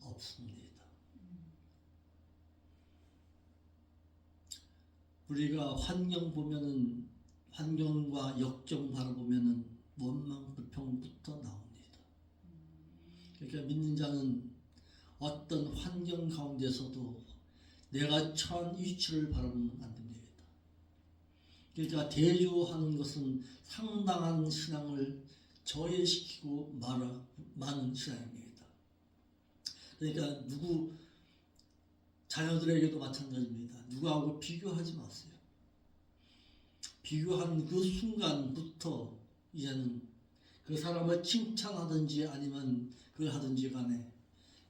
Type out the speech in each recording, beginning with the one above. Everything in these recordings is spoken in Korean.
없습니다. 우리가 환경 보면은 환경과 역경 바라보면은 원망 불평부터 나옵니다. 그러니까 믿는 자는 어떤 환경 가운데서도 내가 처한 위치를 바라보면 안 됩니다. 그러니까 대조하는 것은 상당한 신앙을 저해시키고 많은 신앙입니다. 그러니까 자녀들에게도 마찬가지입니다. 누구하고 비교하지 마세요. 비교한 그 순간부터 이제는 그 사람을 칭찬하든지 아니면 그걸 하든지 간에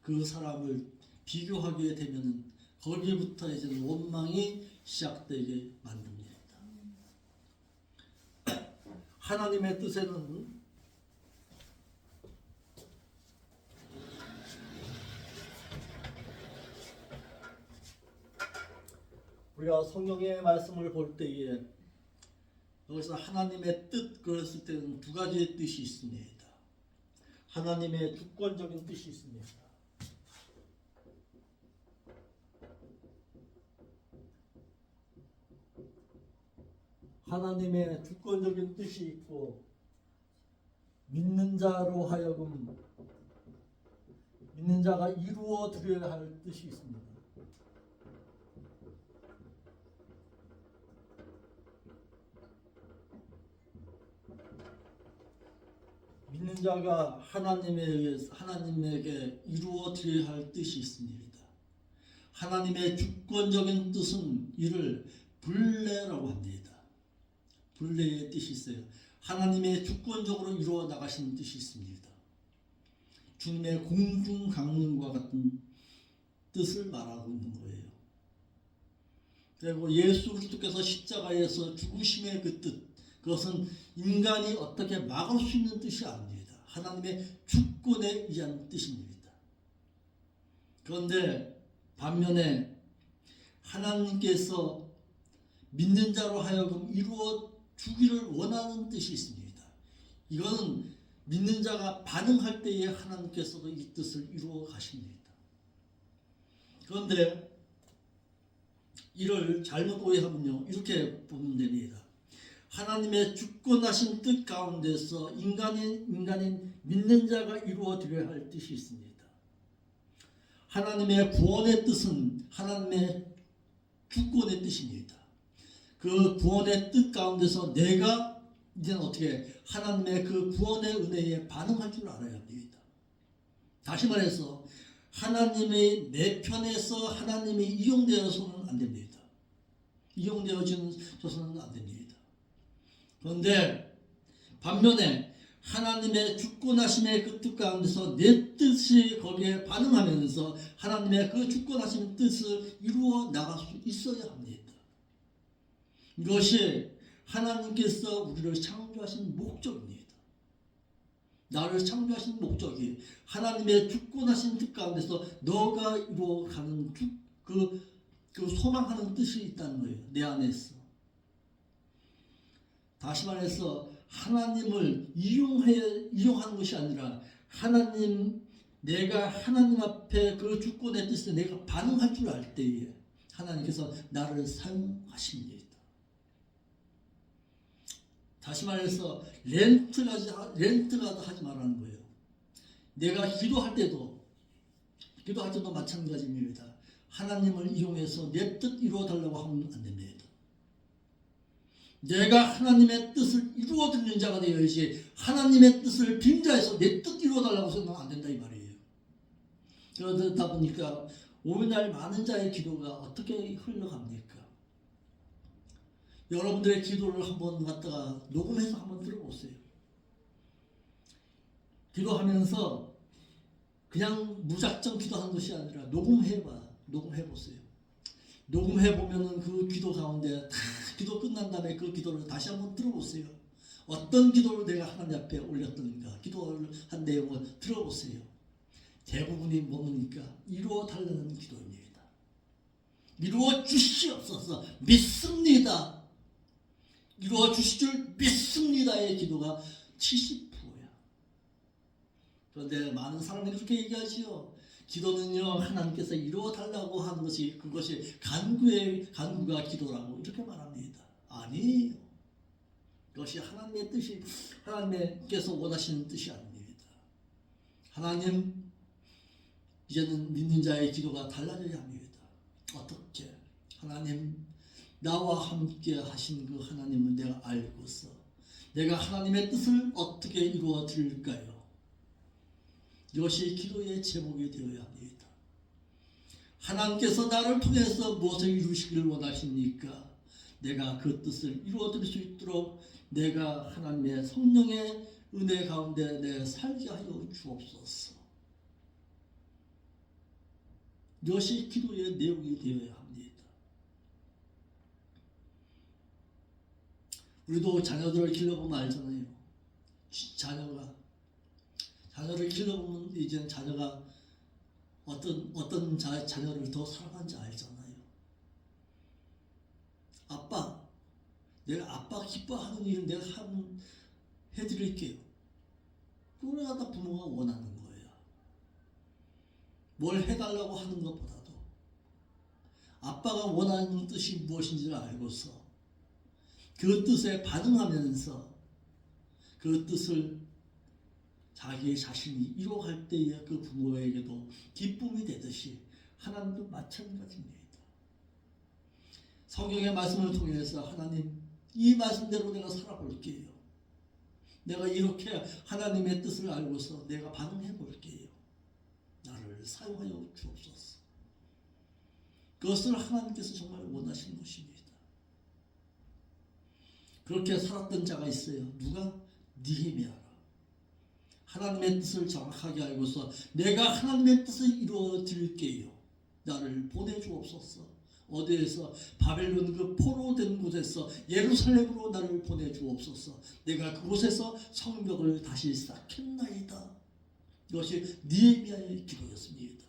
그 사람을 비교하게 되면은 거기부터 이제는 원망이 시작되게 만듭니다. 하나님의 뜻에는 우리가 성경의 말씀을 볼 때에 여기서 하나님의 뜻 그랬을 때는 두 가지의 뜻이 있습니다. 하나님의 주권적인 뜻이 있습니다. 하나님의 주권적인 뜻이 있고 믿는 자로 하여금 믿는 자가 이루어 드려야 할 뜻이 있습니다. 믿는 자가 하나님에게 이루어 드려야 할 뜻이 있습니다. 하나님의 주권적인 뜻은 이를 분례라고 합니다. 분례의 뜻이 있어요. 하나님의 주권적으로 이루어 나가시는 뜻이 있습니다. 주님의 공중 강림과 같은 뜻을 말하고 있는 거예요. 그리고 예수 그리스도께서 십자가에서 죽으심의 그 뜻, 그것은 인간이 어떻게 막을 수 있는 뜻이 아닙니다. 하나님의 주권에 의한 뜻입니다. 그런데 반면에 하나님께서 믿는 자로 하여금 이루어 주기를 원하는 뜻이 있습니다. 이거는 믿는 자가 반응할 때에 하나님께서도 이 뜻을 이루어 가십니다. 그런데 이를 잘못 오해하면요, 이렇게 보면 됩니다. 하나님의 주권하신 뜻 가운데서 인간인 믿는 자가 이루어 드려야 할 뜻이 있습니다. 하나님의 구원의 뜻은 하나님의 주권의 뜻입니다. 그 구원의 뜻 가운데서 내가 이제는 어떻게 하나님의 그 구원의 은혜에 반응할 줄 알아야 합니다. 다시 말해서 하나님의 내 편에서 하나님이 이용되어서는 안 됩니다. 이용되어져서는 안 됩니다. 그런데 반면에 하나님의 주권하심의 그 뜻 가운데서 내 뜻이 거기에 반응하면서 하나님의 그 주권하심의 뜻을 이루어 나갈 수 있어야 합니다. 이것이 하나님께서 우리를 창조하신 목적입니다. 나를 창조하신 목적이 하나님의 주권하신 뜻 가운데서 너가 이루어가는 그 소망하는 뜻이 있다는 거예요. 내 안에서. 다시 말해서 하나님을 이용하는 것이 아니라 내가 하나님 앞에 그 주권의 뜻에 내가 반응할 줄 알 때에 하나님께서 나를 사용하십니다. 다시 말해서 렌트가 하지 말라는 거예요. 내가 기도할 때도 마찬가지입니다. 하나님을 이용해서 내 뜻 이루어 달라고 하면 안 됩니다. 내가 하나님의 뜻을 이루어 드리는 자가 되어야지 하나님의 뜻을 빙자해서 내 뜻 이루어 달라고 해서는 안 된다 이 말이에요. 그러다 보니까 오늘날 많은 자의 기도가 어떻게 흘러갑니까? 여러분들의 기도를 한번 갖다가 녹음해서 한번 들어보세요. 기도하면서 그냥 무작정 기도하는 것이 아니라 녹음해보세요. 녹음해보면은 그 기도 가운데 다 기도 끝난 다음에 그 기도를 다시 한번 들어보세요. 어떤 기도를 내가 하나님 앞에 올렸던가 기도를 한 내용을 들어보세요. 대부분이 뭡니까? 이루어 달라는 기도입니다. 이루어 주시옵소서 믿습니다. 이루어 주실 줄 믿습니다의 기도가 70%야. 그런데 많은 사람들이 그렇게 얘기하지요. 기도는요 하나님께서 이루어 달라고 하는 것이 그것이 간구가 기도라고 이렇게 말합니다. 아니에요. 그것이 하나님의 뜻이 하나님께서 원하시는 뜻이 아닙니다. 하나님 이제는 믿는 자의 기도가 달라져야 합니다. 어떻게? 하나님 나와 함께 하신 그 하나님을 내가 알고서 내가 하나님의 뜻을 어떻게 이루어 드릴까요? 이것이 기도의 제목이 되어야 합니다. 하나님께서 나를 통해서 무엇을 이루시기를 원하십니까? 내가 그 뜻을 이루어 드릴 수 있도록 내가 하나님의 성령의 은혜 가운데 내 살게 하여 주옵소서. 이것이 기도의 내용이 되어야 합니다. 우리도 자녀들을 길러보면 알잖아요. 자녀를 길러보면 이제 자녀가 어떤 자녀를 더 사랑하는지 알잖아요. 아빠, 내가 아빠 기뻐하는 일을 내가 해드릴게요. 그거가 다 부모가 원하는 거예요. 뭘 해달라고 하는 것보다도 아빠가 원하는 뜻이 무엇인지를 알고서 그 뜻에 반응하면서 그 뜻을 자기 자신이 이루어갈 때에 그 부모에게도 기쁨이 되듯이 하나님도 마찬가지입니다. 성경의 말씀을 통해서 하나님 이 말씀대로 내가 살아볼게요. 내가 이렇게 하나님의 뜻을 알고서 내가 반응해 볼게요. 나를 사용하여 주옵소서. 그것을 하나님께서 정말 원하시는 것입니다. 그렇게 살았던 자가 있어요. 누가? 느헤미야라. 하나님의 뜻을 정확하게 알고서 내가 하나님의 뜻을 이루어 드릴게요. 나를 보내주옵소서. 어디에서? 바벨론 그 포로된 곳에서 예루살렘으로 나를 보내주옵소서. 내가 그곳에서 성벽을 다시 쌓겠나이다. 이것이 느헤미야의 기도였습니다.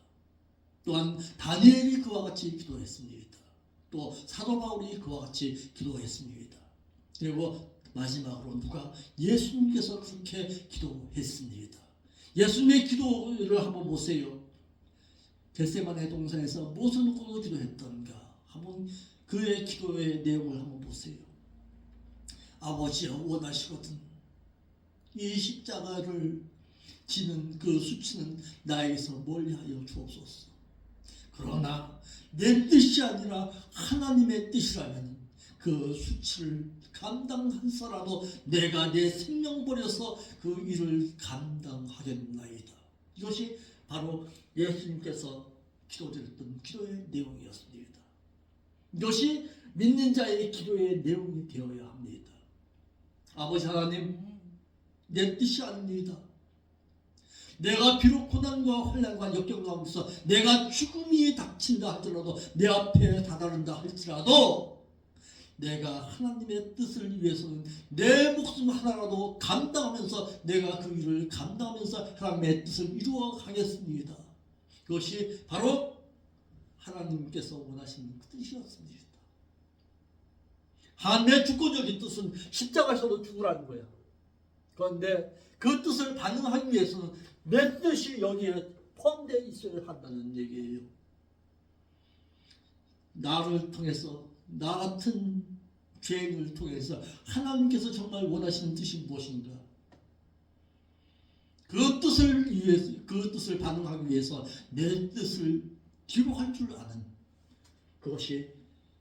또한 다니엘이 그와 같이 기도했습니다. 또 사도 바울이 그와 같이 기도했습니다. 그리고 마지막으로 누가? 예수님께서 그렇게 기도했습니다. 예수님의 기도를 한번 보세요. 겟세마네 동산에서 무엇을 놓고 기도했던가 한번 그의 기도의 내용을 한번 보세요. 아버지여 원하시거든 이 십자가를 지는 그 수치는 나에게서 멀리하여 주옵소서. 그러나 내 뜻이 아니라 하나님의 뜻이라면 그 수치를 감당하서라도 내가 내 생명 버려서 그 일을 감당하겠나이다. 이것이 바로 예수님께서 기도드렸던 기도의 내용이었습니다. 이것이 믿는 자의 기도의 내용이 되어야 합니다. 아버지 하나님, 내 뜻이 아닙니다. 내가 비록 고난과 환난과 역경 가운데서 내가 죽음이 닥친다 할지라도 내 앞에 다다른다 할지라도 내가 하나님의 뜻을 위해서는 내 목숨 하나라도 감당하면서 내가 그 일을 감당하면서 하나님의 뜻을 이루어 가겠습니다. 그것이 바로 하나님께서 원하시는 그 뜻이었습니다. 하나님의 주권적인 뜻은 십자가에서도 죽으라는 거야. 그런데 그 뜻을 반응하기 위해서는 내 뜻이 여기에 포함되어 있어야 한다는 얘기예요. 나를 통해서 나 같은 죄인을 통해서 하나님께서 정말 원하시는 뜻이 무엇인가? 그 뜻을 반응하기 위해서 내 뜻을 기록할 줄 아는 그것이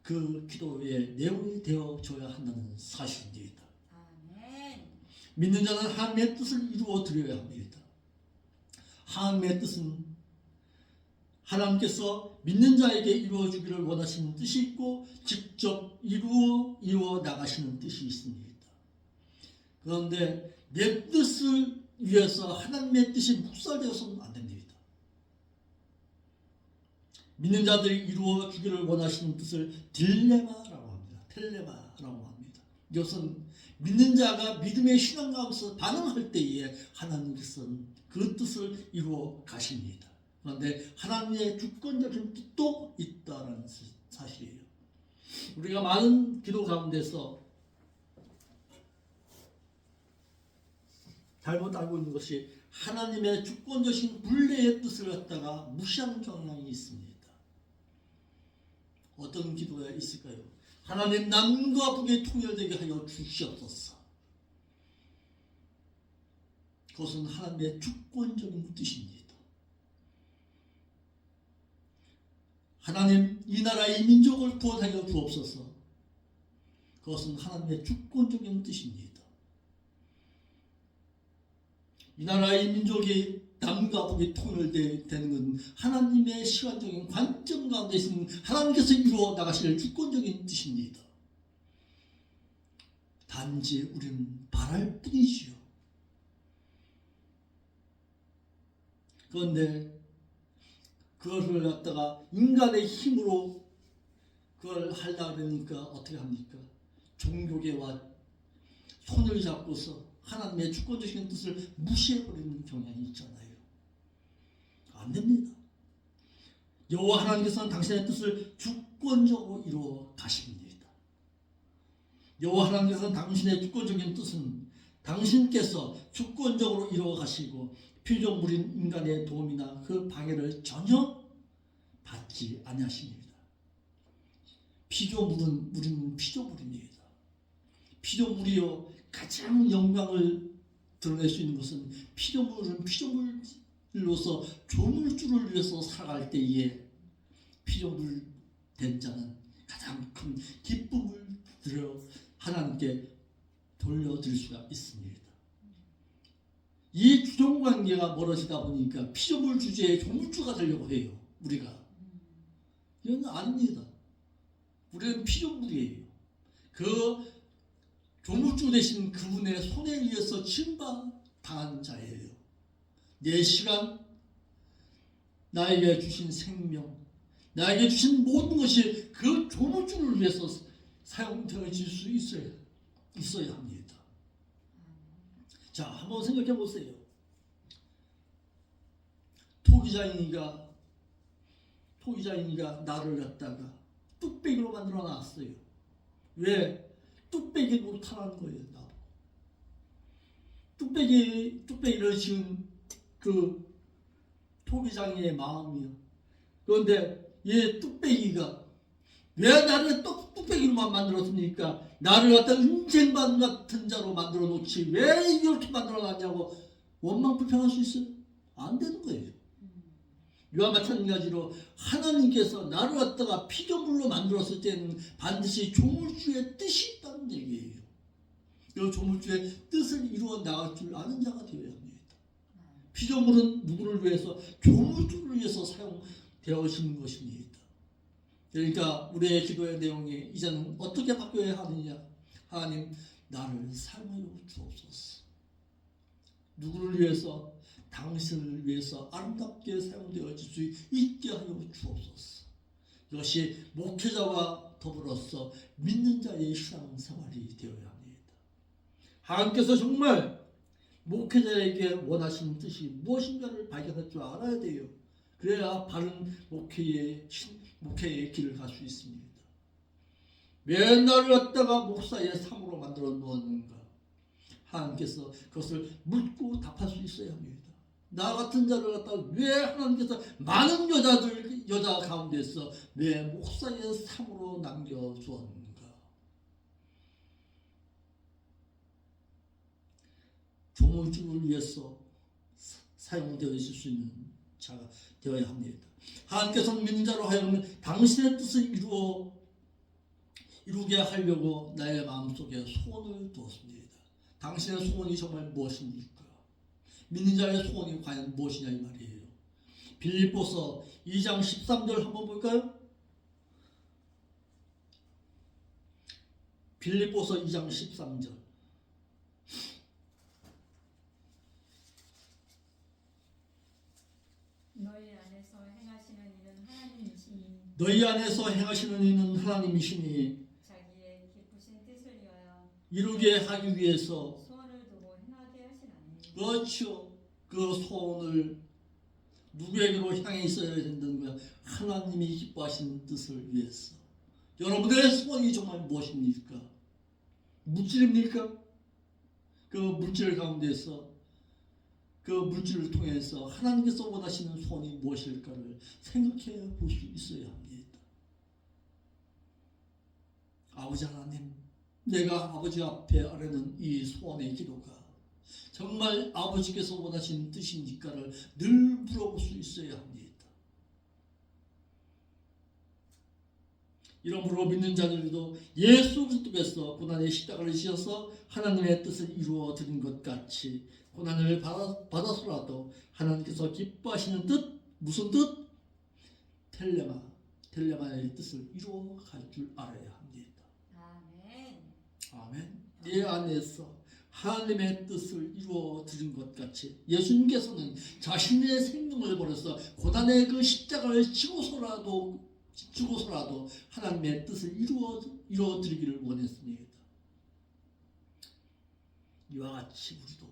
그 기도의 내용이 되어줘야 한다는 사실입니다. 아멘. 믿는 자는 하나님의 뜻을 이루어 드려야 합니다. 하나님의 뜻은 하나님께서 믿는 자에게 이루어 주기를 원하시는 뜻이 있고 직접 이루어 나가시는 뜻이 있습니다. 그런데 내 뜻을 위해서 하나님의 뜻이 묵살되어서는 안 됩니다. 믿는 자들이 이루어 주기를 원하시는 뜻을 딜레마라고 합니다. 텔레마라고 합니다. 이것은 믿는 자가 믿음의 신앙 가운데서 반응할 때에 하나님께서는 그 뜻을 이루어 가십니다. 그런데 하나님의 주권적인 뜻도 있다는 사실이에요. 우리가 많은 기도 가운데서 잘못 알고 있는 것이 하나님의 주권적인 분례의 뜻을 갖다가 무시하는 경향이 있습니다. 어떤 기도가 있을까요? 하나님 남과 북이 통일되게 하여 주시옵소서. 그것은 하나님의 주권적인 뜻입니다. 하나님 이 나라 이 민족을 구원하여 주옵소서. 그것은 하나님의 주권적인 뜻입니다. 이 나라 이 민족이 남과 북이 통일되는 건 하나님의 시간적인 관점 가운데 있는 하나님께서 이루어 나가실 주권적인 뜻입니다. 단지 우리는 바랄 뿐이지요. 그런데 그것을 갖다가 인간의 힘으로 그걸 하려고 그러니까 어떻게 합니까? 종교계와 손을 잡고서 하나님의 주권적인 뜻을 무시해버리는 경향이 있잖아요. 안 됩니다. 여호와 하나님께서는 당신의 뜻을 주권적으로 이루어 가십니다. 여호와 하나님께서는 당신의 주권적인 뜻은 당신께서 주권적으로 이루어 가시고 피조물인 인간의 도움이나 그 방해를 전혀 받지 아니하십니다. 피조물은 우리는 피조물입니다. 피조물이요 가장 영광을 드러낼 수 있는 것은 피조물은 피조물로서 조물주를 위해서 살아갈 때에 피조물 된 자는 가장 큰 기쁨을 들여 하나님께 돌려드릴 수가 있습니다. 이 주종관계가 멀어지다 보니까 피조물 주제의 조물주가 되려고 해요. 우리가. 이건 아닙니다. 우리는 피조물이에요. 그 조물주 되신 그분의 손에 의해서 침방당한 자예요. 내 시간, 나에게 주신 생명, 나에게 주신 모든 것이 그 조물주를 위해서 사용되어질 수 있어야 합니다. 자, 한번 생각해 보세요. 토기장이가 나를 갖다가 뚝배기로 만들어 놨어요. 왜? 뚝배기로 타라는 거예요. 나보고. 뚝배기를 지은 그 토기장이의 마음이요. 그런데 이 뚝배기가 왜 나를 뚝배기로만 만들었습니까? 나를 갖다 은쟁반 같은 자로 만들어 놓지 왜 이렇게 만들어 놨냐고 원망 불평할 수 있어요? 안 되는 거예요. 이와 마찬가지로 하나님께서 나를 갖다가 피조물로 만들었을 때는 반드시 조물주의 뜻이 있다는 얘기예요. 이 조물주의 뜻을 이루어 나갈 줄 아는 자가 되어야 합니다. 피조물은 누구를 위해서? 조물주를 위해서 사용되어지는 것입니다. 그러니까 우리의 기도의 내용이 이제는 어떻게 바뀌어야 하느냐? 하나님 나를 사용하여 주옵소서. 누구를 위해서? 당신을 위해서 아름답게 사용되어질 수 있게 하여 주옵소서. 이것이 목회자와 더불어서 믿는 자의 신앙생활이 되어야 합니다. 하나님께서 정말 목회자에게 원하시는 뜻이 무엇인가를 발견할 줄 알아야 돼요. 그래야 바른 목회의 길을 갈 수 있습니다. 왜 나를 갖다가 목사의 삶으로 만들어 놓았는가? 하나님께서 그것을 묻고 답할 수 있어야 합니다. 나 같은 자를 갖다가 왜 하나님께서 많은 여자 가운데서 왜 목사의 삶으로 남겨주었는가? 조물주를 위해서 사용되어 있을 수 있는 자가 되어야 합니다. 하나님께서는 믿는 자로 하여금 당신의 뜻을 이루게 하려고 나의 마음속에 소원을 두었습니다. 당신의 소원이 정말 무엇입니까? 믿는 자의 소원이 과연 무엇이냐 이 말이에요. 빌립보서 2장 13절 한번 볼까요? 빌립보서 2장 13절. 너희 안에서 행하시는 이는 하나님이시니 자기의 기쁘신 뜻을 위하여 이루게 하기 위해서 소원을 두고 행하게 하시나니. 그렇죠. 그 소원을 누구에게로 향해 있어야 된다는 거야. 하나님이 기뻐하시는 뜻을 위해서. 여러분들의 소원이 정말 무엇입니까? 물질입니까? 그 물질 가운데서 그 물질을 통해서 하나님께서 원하시는 소원이 무엇일까를 생각해 볼 수 있어야 합니다. 아버지 하나님, 내가 아버지 앞에 아뢰는 이 소원의 기도가 정말 아버지께서 원하시는 뜻입니까를 늘 물어볼 수 있어야 합니다. 이러므로 믿는 자들도 예수 그리스도께서 고난의 십자가를 지셔서 하나님의 뜻을 이루어 드린 것 같이 고난을 받아서라도 하나님께서 기뻐하시는 뜻, 무슨 뜻? 텔레마의 뜻을 이루어 갈 줄 알아야 합니다. 아멘. 아멘. 내 안에서 하나님의 뜻을 이루어 드린 것 같이 예수님께서는 자신의 생명을 버려서 고난의 그 십자가를 지고서라도 하나님의 뜻을 이루어 드리기를 원했습니다. 이와 같이 우리도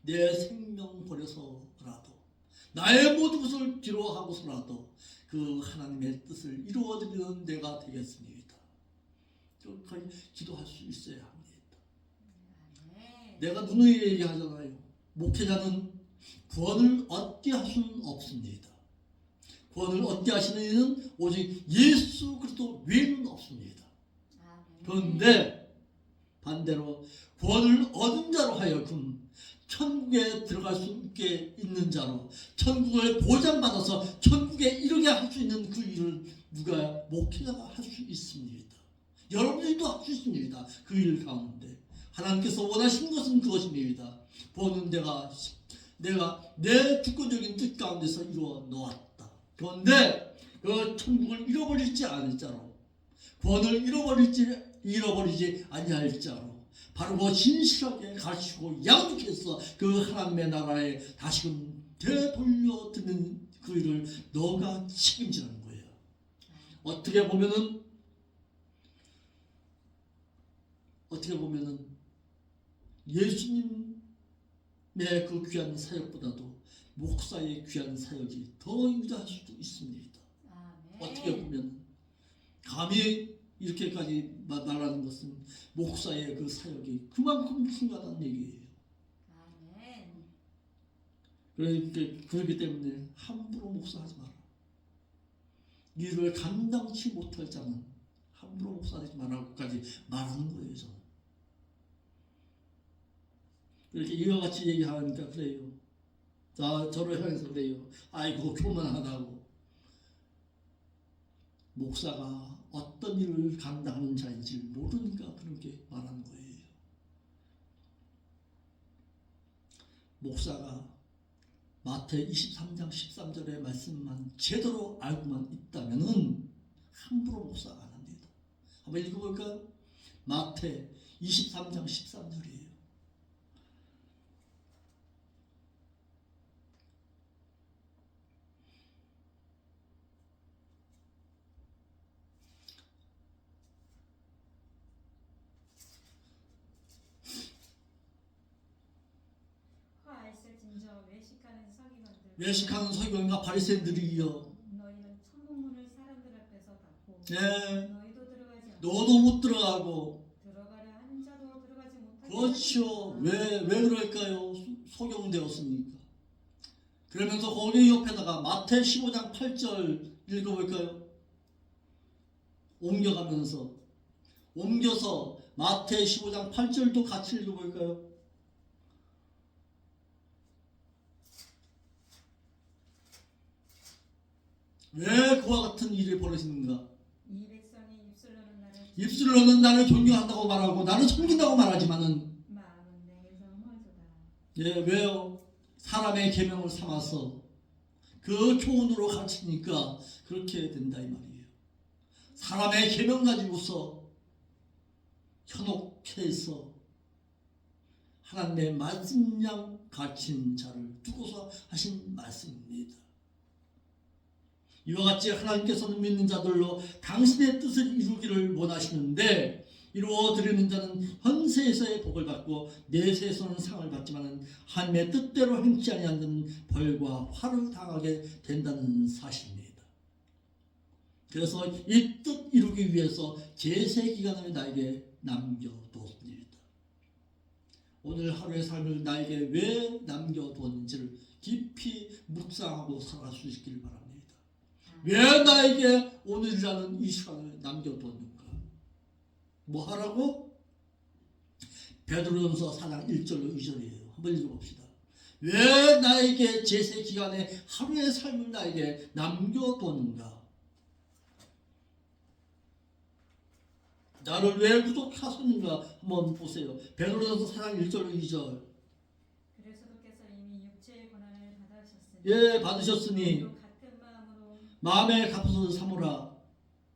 내 생명 버려서라도 나의 모든 것을 뒤로하고서라도 그 하나님의 뜻을 이루어 드리는 내가 되겠습니다. 그렇게 기도할 수 있어야 합니다. 내가 누누이 얘기하잖아요. 목회자는 구원을 얻게 할 수는 없습니다. 구원을 얻게 하시는 이는 오직 예수 그리스도 외에는 없습니다. 그런데 반대로 구원을 얻은 자로 하여금 천국에 들어갈 수 있게 있는 자로 천국을 보장받아서 천국에 이르게 할 수 있는 그 일을 누가 목회자가 할 수 있습니다. 여러분들도 할 수 있습니다. 그 일 가운데 하나님께서 원하시는 것은 그것입니다. 구원은 내가 내 주권적인 뜻 가운데서 이루어 놓았다. 그런데 그 천국을 잃어버리지 않을 자로 구원을 잃어버리지 아니할 자로 바르고 진실하게 가르치고 양육해서 그 하나님의 나라에 다시금 되돌려드는 그 일을 너가 책임지는 거예요. 어떻게 보면은 예수님의 그 귀한 사역보다도 목사의 귀한 사역이 더 위대할 수도 있습니다. 아멘. 어떻게 보면 감히 이렇게까지 말하는 것은 목사의 그 사역이 그만큼 중요하다는 얘기예요. 아멘. 그렇기 때문에 함부로 목사하지 마라. 일을 감당치 못할 자는 함부로 목사하지 말라고까지 말하는 거예요. 저는. 이렇게 이와 같이 얘기하니까 그래요. 자, 저를 향해서 그래요. 아이고 교만하다고. 목사가 어떤 일을 감당하는 자인지 모르니까 그렇게 말하는 거예요. 목사가 마태 23장 13절의 말씀만 제대로 알고만 있다면은 함부로 목사 안 합니다. 한번 읽어볼까요? 마태 23장 13절이에요. 화 있을진저 외식하는 서기관과 바리새인들이여, 너희는 천국문을 사람들 앞에서 닫고 네, 너희도 들어가지 않고 너도 못 들어가고. 들어가려 하는 자도 들어가지 못하게 그렇죠. 하느니라. 왜 그럴까요? 소경되었으니까. 그러면서 거기 옆에다가 마태 15장 8절 읽어볼까요? 옮겨서 마태 15장 8절도 같이 읽어볼까요? 왜 그와 같은 일이 벌어지는가? 이 백성이 입술을 넣는 나를 존경한다고 말하고 나를 섬긴다고 말하지만은, 마음은 내게서 멀도다. 예, 왜요? 사람의 계명을 삼아서 그 교훈으로 가르치니까 그렇게 된다 이 말이에요. 사람의 계명 가지고서 현혹해서 하나님의 말씀양 가르친 자를 두고서 하신 말씀입니다. 이와 같이 하나님께서는 믿는 자들로 당신의 뜻을 이루기를 원하시는데, 이루어 드리는 자는 현세에서의 복을 받고 내세에서는 상을 받지만은 하나님의 뜻대로 행치 아니하는 벌과 화를 당하게 된다는 사실입니다. 그래서 이 뜻 이루기 위해서 제세 기간을 나에게 남겨두었습니다. 오늘 하루의 삶을 나에게 왜 남겨두었는지를 깊이 묵상하고 살아갈 수 있기를 바랍니다. 왜 나에게 오늘이라는 이 시간을 남겨두었는가? 뭐 하라고? 베드로전서 4장 1절로 2절이에요. 한번 읽어봅시다. 왜 나에게 제세 기간에 하루의 삶을 나에게 남겨두었는가? 나를 왜 구속하셨는가 한번 보세요. 베드로전서 4장 1절로 2절. 그래서 주께서 이미 육체의 고난을 받으셨으니 예, 받으셨으니 또 같은 마음으로 마음의 값을 삼으라.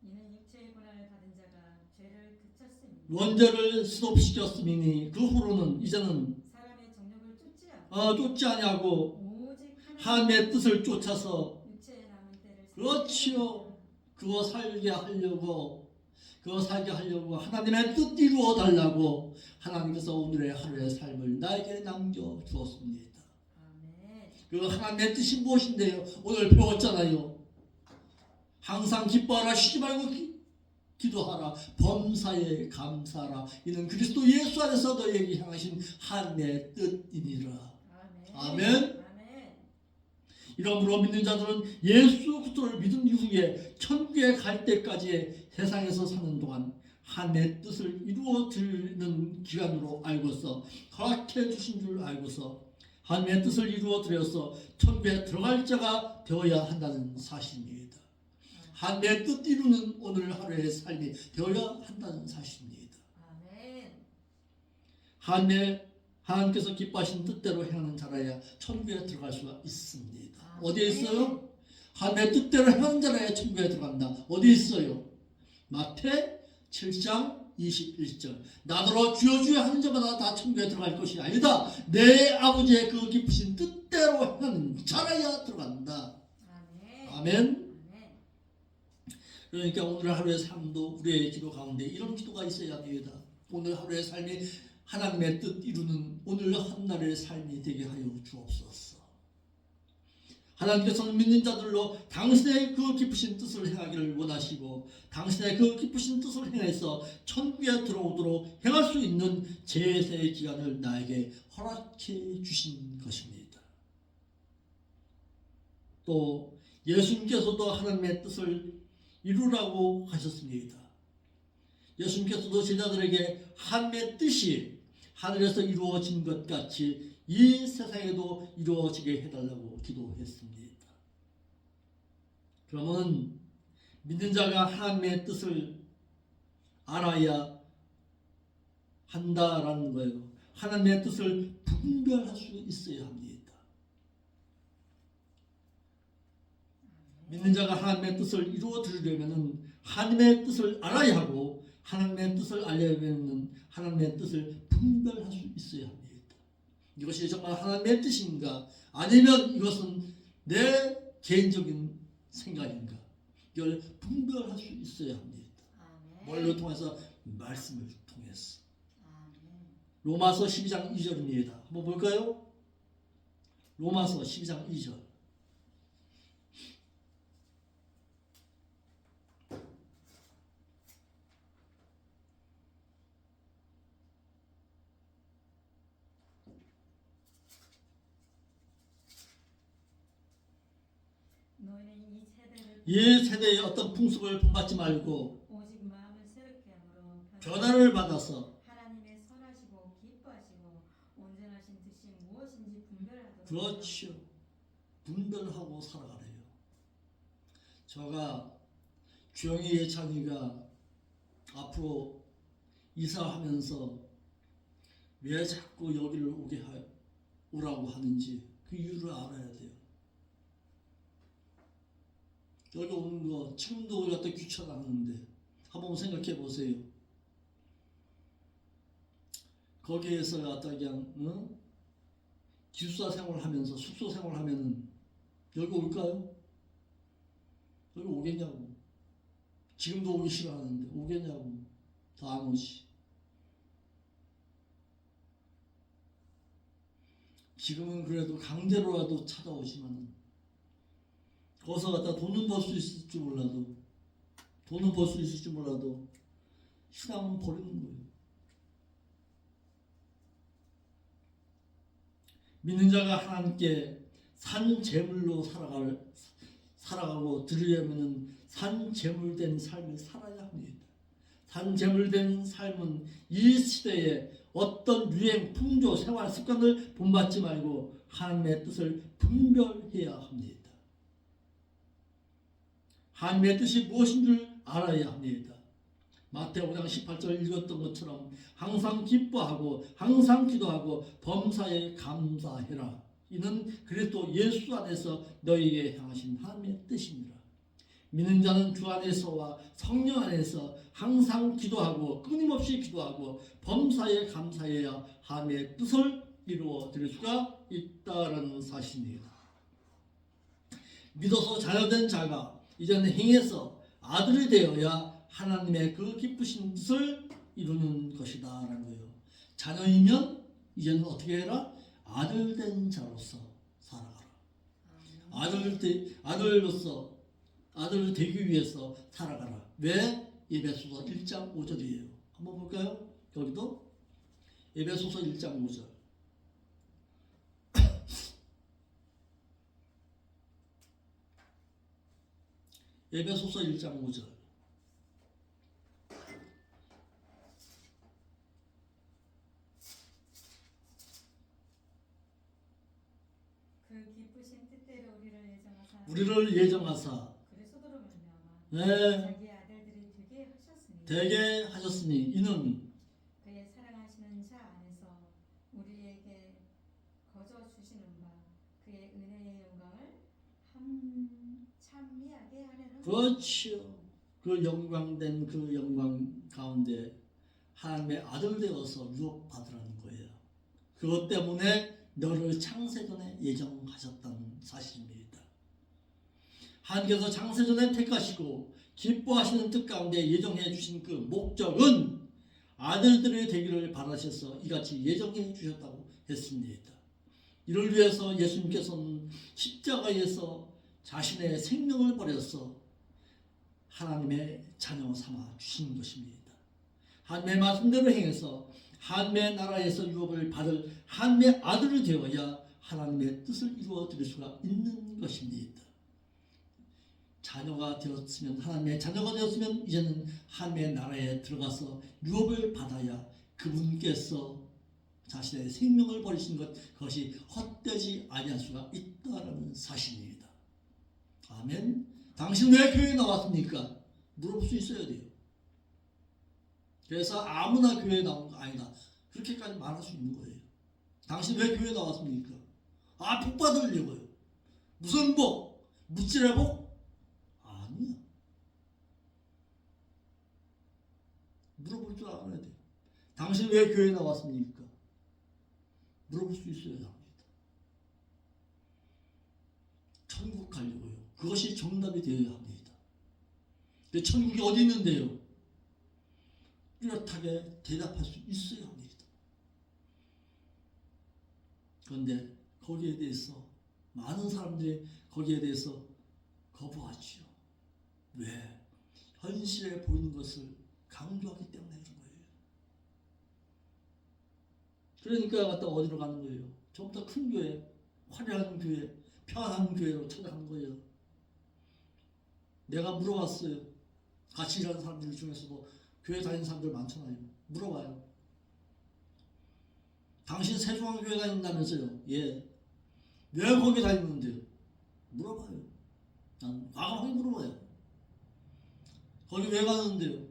이는 육체의 고난을 받은 자가 죄를 그쳤으니 원죄를 스톱시켰으니 그 후로는 이제는 사람의 정욕을 쫓지 않고 쫓지 아니하고 오직 하나님의 뜻을 쫓아서 육체의 남은 때를 그렇지요. 그거 살게 하려고 하나님의 뜻 이루어 달라고 하나님께서 오늘의 하루의 삶을 나에게 남겨 주었습니다. 아멘. 그 하나님의 뜻이 무엇인데요? 오늘 배웠잖아요. 항상 기뻐하라, 쉬지 말고 기도하라, 범사에 감사하라. 이는 그리스도 예수 안에서 너에게 향하신 하나님의 뜻이니라. 아멘. 아멘. 이러므로 믿는 자들은 예수 그리스도를 믿은 이후에 천국에 갈 때까지의 세상에서 사는 동안 하나님의 뜻을 이루어 드리는 기간으로 알고서 허락해 주신 줄 알고서 하나님의 뜻을 이루어 드려서 천국에 들어갈 자가 되어야 한다는 사실입니다. 하나님의 뜻 이루는 오늘 하루의 삶이 되어야 한다는 사실입니다. 아멘. 하나님께서 기뻐하신 뜻대로 행하는 자라야 천국에 들어갈 수가 있습니다. 어디에 있어요? 하나님의 뜻대로 행하는 자라야 천국에 들어간다. 어디에 있어요? 마태 7장 21절. 나더러 주여 주여 하는 자마다 다 천국에 들어갈 것이 아니다. 내 아버지의 그 기쁘신 뜻대로 행하는 자라야 들어간다. 아멘. 그러니까 오늘 하루의 삶도 우리의 기도 가운데 이런 기도가 있어야 됩니다. 오늘 하루의 삶이 하나님의 뜻 이루는 오늘 한날의 삶이 되게 하여 주옵소서. 하나님께서는 믿는 자들로 당신의 그 기쁘신 뜻을 행하기를 원하시고 당신의 그 기쁘신 뜻을 행해서 천국에 들어오도록 행할 수 있는 제세의 기간을 나에게 허락해 주신 것입니다. 또 예수님께서도 하나님의 뜻을 이루라고 하셨습니다. 예수님께서도 제자들에게 하나님의 뜻이 하늘에서 이루어진 것 같이 이 세상에도 이루어지게 해달라고 기도했습니다. 그러면 믿는 자가 하나님의 뜻을 알아야 한다라는 거예요. 하나님의 뜻을 분별할 수 있어야 합니다. 믿는 자가 하나님의 뜻을 이루어 드리려면 하나님의 뜻을 알아야 하고 하나님의 뜻을 알려면 하나님의 뜻을 분별할 수 있어야 합니다. 이것이 정말 하나님의 뜻인가 아니면 이것은 내 개인적인 생각인가 이걸 분별할 수 있어야 합니다. 뭘로 통해서? 말씀을 통해서. 로마서 12장 2절입니다. 한번 볼까요? 로마서 12장 2절. 이 세대의 어떤 풍습을 본받지 말고 오직 마음을 새롭게 함으로 변화를 받아서 하나님의 선하시고 기뻐하시고 온전하신 뜻이 무엇인지 분별하도록. 그렇죠. 분별하고 살아가래요. 제가 주영이 예찬이가 앞으로 이사하면서 왜 자꾸 여기를 오라고 하는지 그 이유를 알아야 돼요. 여기 오는 거 지금도 우리가 또 귀찮았는데 한번 생각해 보세요. 거기에서 갖다 그냥 기숙사 생활하면서 숙소 생활하면은 여기 올까요? 여기 오겠냐고. 지금도 오기 싫어하는데 오겠냐고. 더 안 오지. 지금은 그래도 강제로라도 찾아오지만은 거기서 갖다 돈은 벌 수 있을지 몰라도 신앙은 버리는 거예요. 믿는 자가 하나님께 산 제물로 살아가고 드리려면 산 제물된 삶을 살아야 합니다. 산 제물된 삶은 이 시대에 어떤 유행, 풍조, 생활 습관을 본받지 말고 하나님의 뜻을 분별해야 합니다. 하나님의 뜻이 무엇인 줄 알아야 합니다. 마태복음 5장 18절 읽었던 것처럼 항상 기뻐하고 항상 기도하고 범사에 감사해라. 이는 그리스도 예수 안에서 너희에게 향하신 하나님의 뜻입니다. 믿는 자는 주 안에서와 성령 안에서 항상 기도하고 끊임없이 기도하고 범사에 감사해야 하나님의 뜻을 이루어 드릴 수가 있다는 사실입니다. 믿어서 자녀된 자가 이제는 행해서 아들이 되어야 하나님의 그 기쁘신 뜻을 이루는 것이다 라는 거예요. 자녀이면 이제는 어떻게 해라? 아들 된 자로서 살아가라. 아들 되기 위해서 살아가라. 왜? 에베소서 1장 5절이에요. 한번 볼까요? 여기도 에베소서 1장 5절. 에베소서 1장 5절. 그 기쁘신 뜻대로 우리를 예정하사 그리스도로 말미암아 네, 자기 아들들이 되게 되게 하셨으니 이는 그의 사랑하시는 자 안에서 우리에게 거저 주시는 바 그의 은혜의 영광을 찬미하게 하려는 그렇지요. 그 영광된 그 영광 가운데 하나님의 아들 되어서 유업받으라는 거예요. 그것 때문에 너를 창세전에 예정하셨다는 사실입니다. 하나님께서 창세전에 택하시고 기뻐하시는 뜻 가운데 예정해 주신 그 목적은 아들들의 되기를 바라셔서 이같이 예정해 주셨다고 했습니다. 이를 위해서 예수님께서는 십자가에서 자신의 생명을 버려서 하나님의 자녀 삼아 주신 것입니다. 하나님의 말씀대로 행해서 하나님의 나라에서 유업을 받을 하나님의 아들이 되어야 하나님의 뜻을 이루어 드릴 수가 있는 것입니다. 자녀가 되었으면 하나님의 자녀가 되었으면 이제는 하나님의 나라에 들어가서 유업을 받아야 그분께서 자신의 생명을 버리신 그것이 헛되지 아니할 수가 있다라는 사실입니다. 아멘. 당신 왜 교회에 나왔습니까? 물어볼 수 있어야 돼요. 그래서 아무나 교회에 나온 거 아니다. 그렇게까지 말할 수 있는 거예요. 당신 왜 교회에 나왔습니까? 복 받으려고요. 무슨 복? 무찌레 복? 아니야. 물어볼 줄 알아야 돼요. 당신 왜 교회에 나왔습니까? 물어볼 수 있어야 합니다. 천국 가려고요. 그것이 정답이 되어야 합니다. 천국이 어디 있는데요? 뚜렷하게 대답할 수 있어야 합니다. 그런데 거기에 대해서 많은 사람들이 거기에 대해서 거부하지요. 왜? 현실에 보이는 것을 강조하기 때문에 그런 거예요. 그러니까 갖다 어디로 가는 거예요? 좀 더 큰 교회, 화려한 교회, 편한 교회로 찾아가는 거예요. 내가 물어봤어요. 같이 일하는 사람들 중에서도 교회 다니는 사람들 많잖아요. 물어봐요. 당신 세종항교회 다닌다면서요? 예. 왜 거기 다니는데요? 물어봐요. 난 과감하게 물어봐요. 거기 왜 가는데요?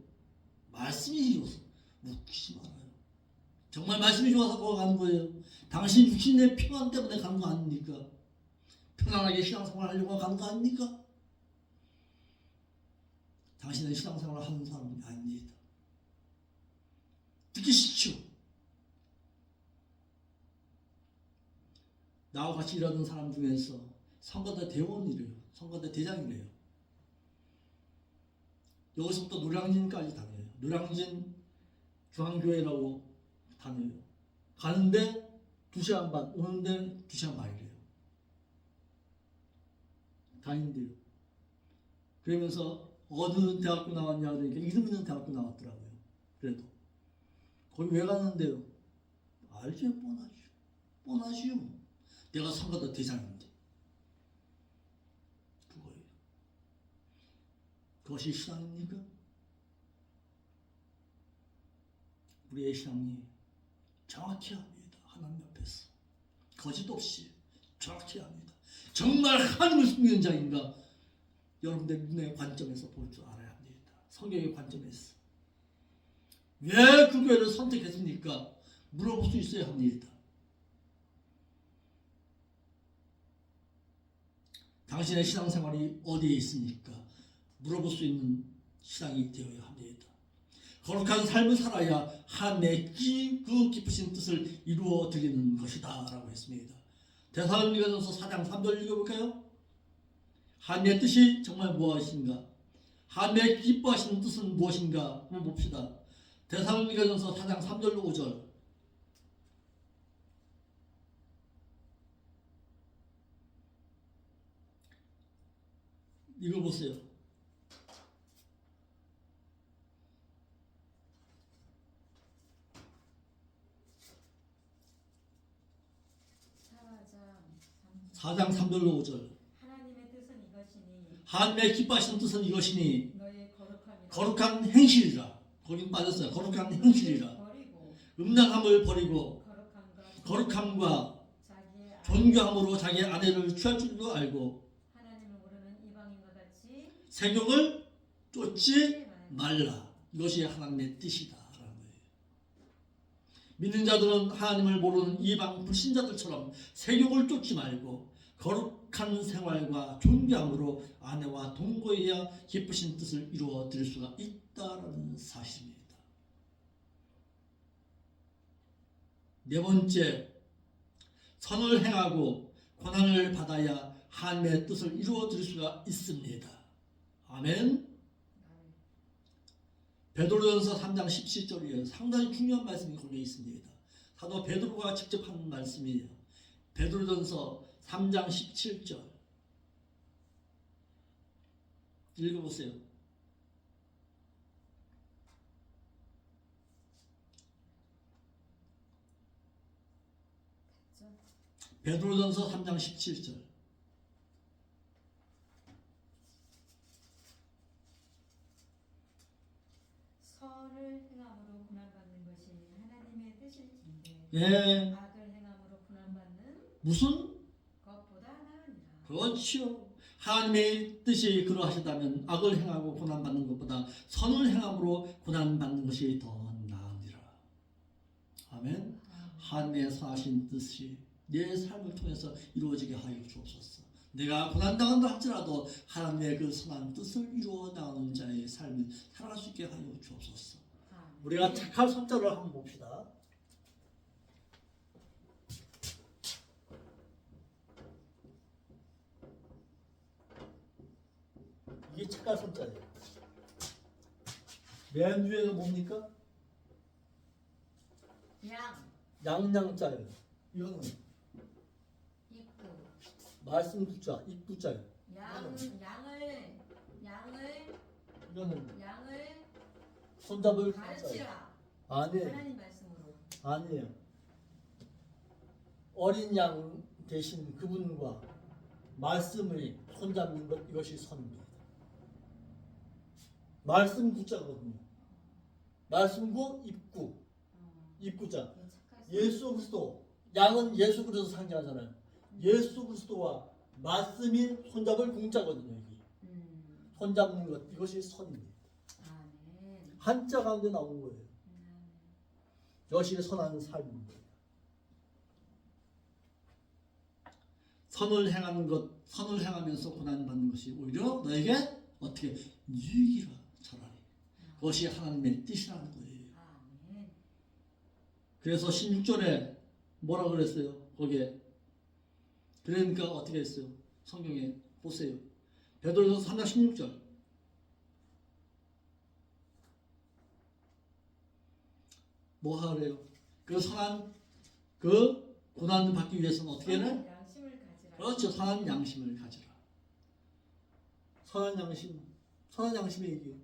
말씀이 좋아서. 묻지 말아요. 정말 말씀이 좋아서 거기 가는 거예요. 당신 육신의 평안 때문에 가는 거 아닙니까? 편안하게 신앙생활 하려고 가는 거 아닙니까? 당신은 신앙생활을 하는 사람이 아닙니다. 듣기 싫죠? 나와 같이 일하는 사람 중에서 성가대 대원이래요. 성가대 대장이래요. 여기서부터 노량진까지 다녀요. 노량진 중앙교회라고 다녀요. 가는데 2시간 반, 오는데 2시간 반이래요. 다닌대요. 그러면서 어느 대학교 나왔냐 그러니까 이름 있는 대학교 나왔더라고요. 그래도 거기 왜 갔는데요? 알죠? 뻔하죠. 내가 선거도 대장인데. 그거예요. 그것이 신앙입니까? 우리의 신앙이 정확히 합니다. 하나님 앞에서 거짓 없이 정확히 합니다. 정말 하나님을 숨기는 자인가? 여러분들 눈의 관점에서 볼 줄 알아야 합니다. 성경의 관점에서. 왜 그 교회를 선택했습니까? 물어볼 수 있어야 합니다. 당신의 신앙생활이 어디에 있습니까? 물어볼 수 있는 신앙이 되어야 합니다. 거룩한 삶을 살아야 하나님의 그 깊으신 뜻을 이루어 드리는 것이다 라고 했습니다. 데살로니가전서 4장 3절 읽어볼까요? 하나님의 뜻이 정말 무엇인가? 하나님의 기뻐하시는 뜻은 무엇인가? 한번 봅시다. 데살로니가전서 4장 3절로 5절. 읽어보세요. 사장 3절로 5절. 하나님의 뜻은 이것이니 하나님의 기뻐하시는 뜻은 이것이니 너의 거룩함이라. 거룩한 행실이라. 거긴 빠졌어요. 거룩한 행실이라. 버리고 음란함을 버리고 거룩함과 거룩함과 존귀함으로 자기의 아내를 취할 줄도 알고 하나님을 모르는 이방인과 같이 세욕을 쫓지 말라. 이것이 하나님의 뜻이다 라는 거예요. 믿는 자들은 하나님을 모르는 이방 불신자들처럼 세욕을 쫓지 말고 거룩한 생활과 존귀함으로 아내와 동거해야 기쁘신 뜻을 이루어 드릴 수가 있다라는 사실입니다. 네 번째, 선을 행하고 고난을 받아야 하나님의 뜻을 이루어 드릴 수가 있습니다. 아멘. 베드로전서 3장 17절이에요. 상당히 중요한 말씀이 걸려 있습니다. 사도 베드로가 직접 한 말씀이에요. 베드로전서 3장 17절 읽어보세요. 베드로전서 3장 17절. 선을 행함으로 고난받는 것이 하나님의 뜻일진데 예. 악을 행함으로 고난받는 무슨? 것보다 나으니라. 그렇죠. 하나님의 뜻이 그러하시다면 악을 행하고 고난받는 것보다 선을 행함으로 고난받는 것이 더 나으니라. 아멘. 하나님의 사신 뜻이 내 삶을 통해서 이루어지게 하여 주옵소서. 내가 고난당한다 할지라도 하나님의 그 선한 뜻을 이루어 나가는 자의 삶을 살아갈 수 있게 하여 주옵소서. 우리가 착할 손자를 한번 봅시다. 이게 착할 손자예요. 맨 위에는 뭡니까? 양양자예요. 이거는 입구. 말씀 구자, 입구자예요. 양을 손잡을 가르치라. 아니에요. 하나님 말씀으로. 아니에요. 어린 양 대신 그분과 말씀을 손잡는 것, 이것이 선입니다. 말씀 구자거든요. 말씀구 입구. 입구자. 예수 그리스도. 양은 예수 그리스도 상징하잖아요. 예수 그리스도와 말씀이 손잡을 공자거든요. 여기. 손잡는 것, 이것이 선입니다. 한자 가운데 나온 거예요. 이것이 선한 삶입니다. 선을 행하는 것, 선을 행하면서 고난받는 것이 오히려 너에게 어떻게 유익이라 차라리. 그것이 하나님의 뜻이라는 거예요. 그래서 16절에 뭐라 그랬어요? 거기에. 그러니까 어떻게 했어요? 성경에 보세요. 베드로전서 3장 16절. 뭐 하래요? 그 선한 그 고난을 받기 위해서는 어떻게 해야 돼? 그렇죠. 선한 양심을 가지라. 선한 양심. 선한 양심의 얘기예요.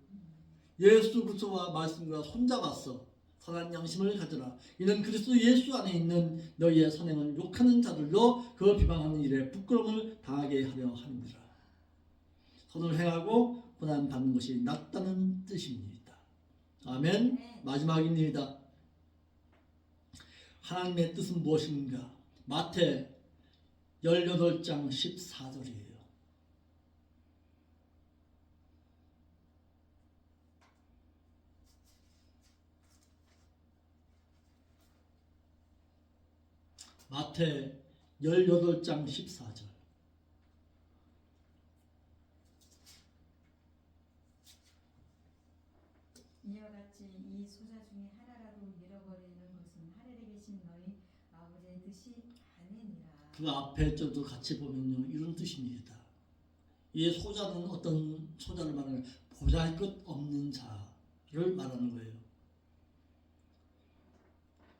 예수 그리스도와 말씀과 손잡았어. 선한 양심을 가져라. 이는 그리스도 예수 안에 있는 너희의 선행을 욕하는 자들도 그 비방하는 일에 부끄러움을 당하게 하려 함이라. 선을 행하고 고난 받는 것이 낫다는 뜻입니다. 아멘. 마지막입니다. 하나님의 뜻은 무엇인가? 마태 18장 14절이에요. 마태 18장 14절. 이와 같이 이 소자 중에 하나라도 잃어버리는 것은 하늘에 계신 너희 아버지의 뜻이 아니니라. 그 앞에 저도 같이 보면요, 이런 뜻입니다. 이 소자는 어떤 소자를 말하는 거예요? 보잘것 없는 자를 말하는 거예요.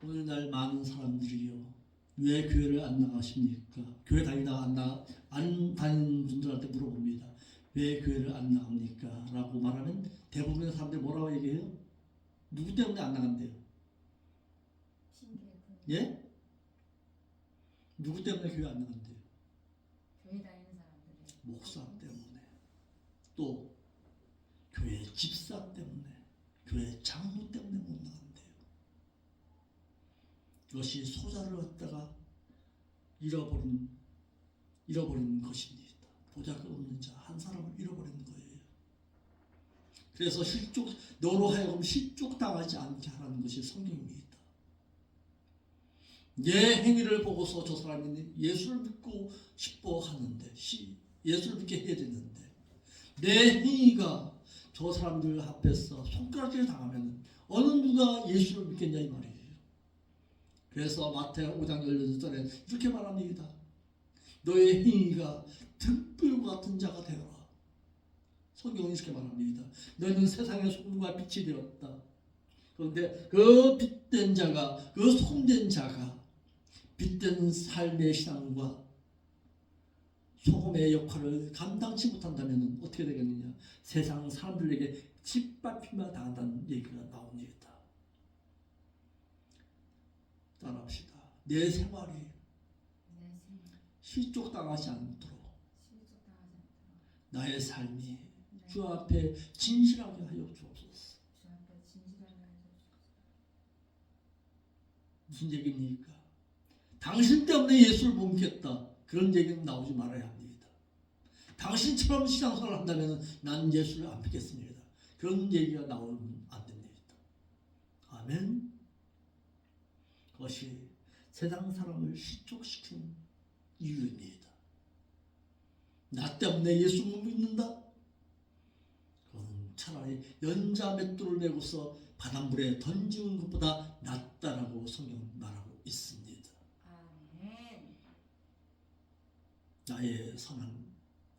오늘날 많은 사람들이요, 왜 교회를 안 나가십니까? 교회 안 다니는 분들한테 물어봅니다. 왜 교회를 안 나갑니까? 라고 말하면 대부분의 사람들이 뭐라고 얘기해요? 누구 때문에 안 나간대요? 예? 누구 때문에 교회 안 나간대요? 교회 다니는 사람들이. 목사 때문에, 또 교회 집사 때문에, 교회 장로 때문에 못 나간대요. 이것이 소자를 갖다가 잃어버린 것입니다. 보잘것없는 자 한 사람을 잃어버린 거예요. 그래서 너로 하여금 실족당하지 않게 하라는 것이 성경입니다. 내 행위를 보고서 저 사람이 예수를 믿고 싶어 하는데, 예수를 믿게 해야 되는데, 내 행위가 저 사람들 앞에서 손가락질 당하면 어느 누가 예수를 믿겠냐 이 말이에요. 그래서 마태 5장 18절에 이렇게 말합니다. 너의 행위가 등불과 같은 자가 되어라. 성경은 이렇게 말합니다. 너희는 세상의 소금과 빛이 되었다. 그런데 그 빛된 자가, 그 소금된 자가 빛된 삶의 신앙과 소금의 역할을 감당치 못한다면 어떻게 되겠느냐? 세상 사람들에게 짓밟히며 당한다는 얘기가 나옵니다. 따라합시다. 내 생활이 실족당하지 않도록 나의 삶이 주 앞에 진실하게 하여 주옵소서. 무슨 얘기입니까? 당신 때문에 예수를 못 믿겠다, 그런 얘기는 나오지 말아야 합니다. 당신처럼 신앙생활을 한다면 난 예수를 안 믿겠습니다, 그런 얘기가 나오면 안 됩니다. 아멘. 그것이 세상 사람을 실족시키는 이유입니다. 나 때문에 예수 못 믿는다? 그건 차라리 연자 맷돌을 메고서 바닷물에 던지는 것보다 낫다라고 성경은 말하고 있습니다. 아멘. 나의 선한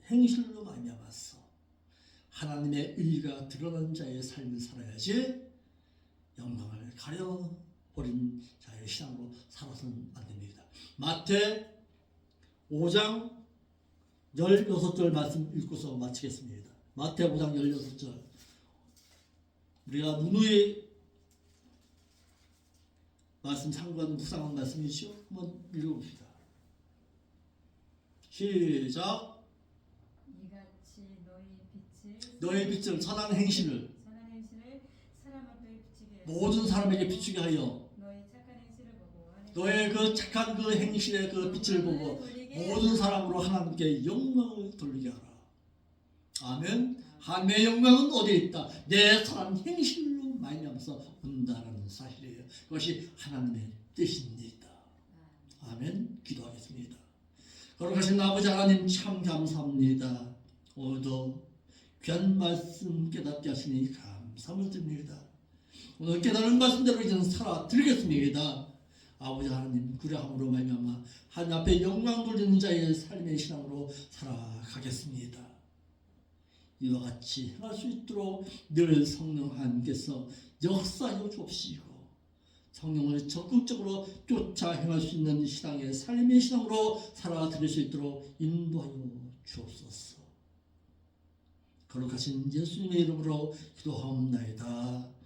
행실로 말미암아서 하나님의 의가 드러난 자의 삶을 살아야지 영광을 가려버린 자의 신앙으로 살아서는 안 됩니다. 마태 5장 16절 말씀 읽고서 마치겠습니다. 마태 5장 16절. 우리가 누누이 말씀 참고하는 묵상한 말씀이시죠? 한번 읽어봅시다. 시작. 이같이 너의 빛을 선한 행실을 사람 앞에 비치게 모든 사람에게 비추게 하여 너의 착한 행실을 보고 너의 그 착한 그 행실의 그 빛을 보고 모든 사람으로 하나님께 영광을 돌리게 하라. 아멘. 하나님의 영광은 어디에 있다? 내 선한 행실로 말미암아서 온다라는 사실이에요. 그것이 하나님의 뜻입니다. 아멘. 기도하겠습니다. 거룩하신 아버지 하나님, 참 감사합니다. 오늘도 귀한 말씀 깨닫게 하시니 감사를 드립니다. 오늘 깨달은 말씀대로 이제는 살아 드리겠습니다. 아버지 하나님, 그러함으로 말미암아 하나님 앞에 영광 돌리는 자의 삶의 신앙으로 살아가겠습니다. 이와 같이 행할 수 있도록 늘 성령 하나님께서 역사하여 주옵시고 성령을 적극적으로 쫓아 행할 수 있는 신앙의 삶의 신앙으로 살아드릴 수 있도록 인도하여 주옵소서. 거룩하신 예수님의 이름으로 기도하옵나이다.